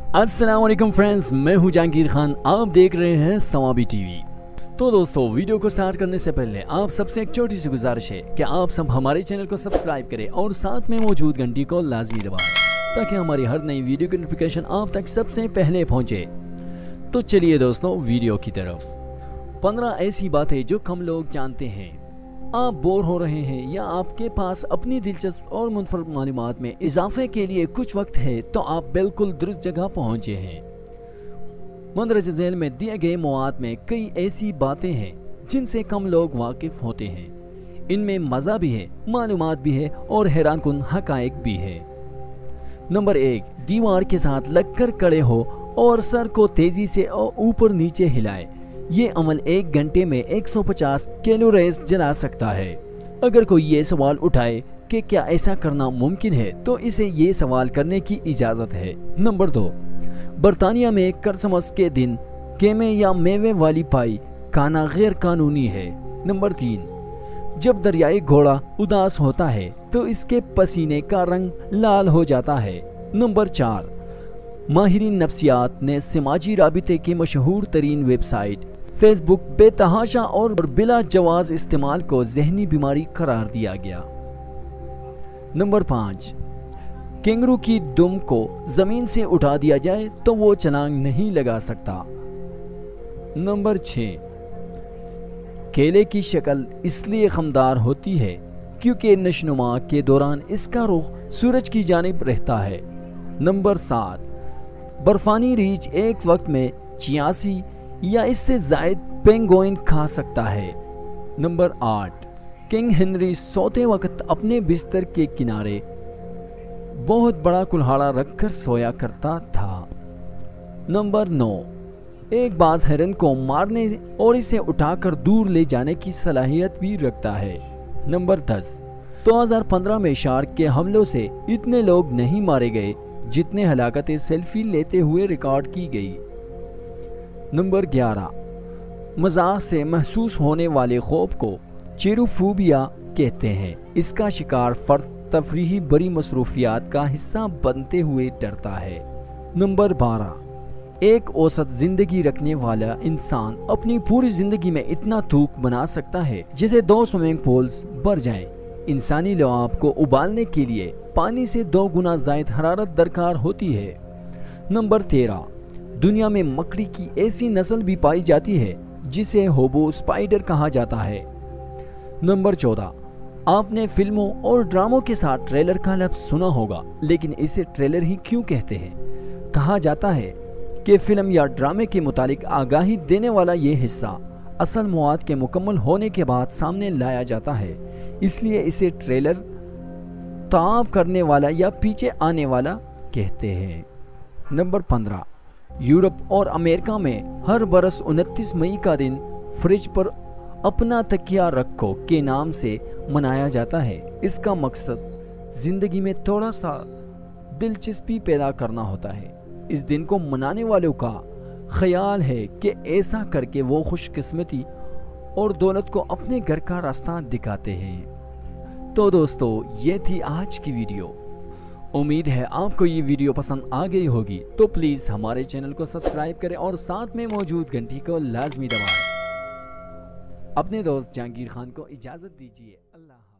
अस्सलाम वालेकुम फ्रेंड्स, मैं हूं जहांगीर खान। आप देख रहे हैं सवाबी टीवी। तो दोस्तों, वीडियो को स्टार्ट करने से पहले आप सबसे एक छोटी सी गुजारिश है कि आप सब हमारे चैनल को सब्सक्राइब करें और साथ में मौजूद घंटी को लाजमी दबाएं ताकि हमारी हर नई वीडियो की नोटिफिकेशन आप तक सबसे पहले पहुंचे। तो चलिए दोस्तों, वीडियो की तरफ। 15 ऐसी बातें जो कम लोग जानते हैं। आप बोर हो रहे हैं या आपके पास अपनी दिलचस्प और मुनफरद मालूमात में इजाफे के लिए कुछ वक्त है तो आप बिल्कुल दुरुस्त जगह पहुंचे हैं। मंदरज झेल में दिए गए मवाद में कई ऐसी बातें हैं जिनसे कम लोग वाकिफ होते हैं। इनमें मज़ा भी है, मालूमात भी है और हैरानकुन हकायक भी है। नंबर 1, दीवार के साथ लगकर खड़े हो और सर को तेजी से और ऊपर नीचे हिलाए। ये अमल 1 घंटे में 150 कैलोरीज जला सकता है। अगर कोई ये सवाल उठाए कि क्या ऐसा करना मुमकिन है तो इसे ये सवाल करने की इजाज़त है। नंबर 2, बरतानिया में क्रिसमस के दिन केमे या मेवे वाली पाई खाना गैर कानूनी है। नंबर 3, जब दरियाई घोड़ा उदास होता है तो इसके पसीने का रंग लाल हो जाता है। नंबर 4, माहिरीन नफ्सियात ने समाजी राबिते की मशहूर तरीन वेबसाइट फेसबुक बेतहाशा और बिला जवाज इस्तेमाल को जहनी बीमारी करार दिया गया। नंबर 5, कैंगरू की दुम को जमीन से उठा दिया जाए तो वो छलांग नहीं लगा सकता। नंबर 6, केले की शक्ल इसलिए खमदार होती है क्योंकि नशनुमा के दौरान इसका रुख सूरज की जानिब रहता है। नंबर 7, बर्फानी रीछ एक वक्त में 86 या इससे जायद पेंगुइन खा सकता है। नंबर 8, किंग हेनरी सोते वक्त अपने बिस्तर के किनारे बहुत बड़ा कुल्हाड़ा रखकर सोया करता था। नंबर 9, एक बाज हिरन को मारने और इसे उठाकर दूर ले जाने की सलाहियत भी रखता है। नंबर 10, 2015 में शार्क के हमलों से इतने लोग नहीं मारे गए जितने हलाकतें सेल्फी लेते हुए रिकॉर्ड की गई। नंबर 11, मजाक से महसूस होने वाले खौफ को चेरोफोबिया कहते हैं। इसका शिकार फर्द तफरीही बड़ी मसरूफियात का हिस्सा बनते हुए डरता है। नंबर 12, एक औसत जिंदगी रखने वाला इंसान अपनी पूरी जिंदगी में इतना थूक बना सकता है जिसे 2 स्विमिंग पूल्स भर जाएं। इंसानी लुआब को उबालने के लिए पानी से 2 गुना ज़ायद हरारत दरकार होती है। नंबर 13, दुनिया में मकड़ी की ऐसी नस्ल भी पाई जाती है जिसे होबो स्पाइडर कहा जाता है। नंबर 14, आपने फिल्मों और ड्रामों के साथ ट्रेलर का लफ्ज़ सुना होगा, लेकिन इसे ट्रेलर ही क्यों कहते हैं? कहा जाता है कि फिल्म या ड्रामे के मुतालिक आगाही देने वाला ये हिस्सा असल मवाद के मुकम्मल होने के बाद सामने लाया जाता है, इसलिए इसे ट्रेलर ताब करने वाला या पीछे आने वाला कहते हैं। नंबर 15, यूरोप और अमेरिका में हर बरस 29 मई का दिन फ्रिज पर अपना तकिया रखो के नाम से मनाया जाता है। इसका मकसद जिंदगी में थोड़ा सा दिलचस्पी पैदा करना होता है। इस दिन को मनाने वालों का ख्याल है कि ऐसा करके वो खुशकिस्मती और दौलत को अपने घर का रास्ता दिखाते हैं। तो दोस्तों, ये थी आज की वीडियो। उम्मीद है आपको ये वीडियो पसंद आ गई होगी, तो प्लीज़ हमारे चैनल को सब्सक्राइब करें और साथ में मौजूद घंटी को लाजमी दबाएं। अपने दोस्त जहांगीर खान को इजाज़त दीजिए। अल्लाह।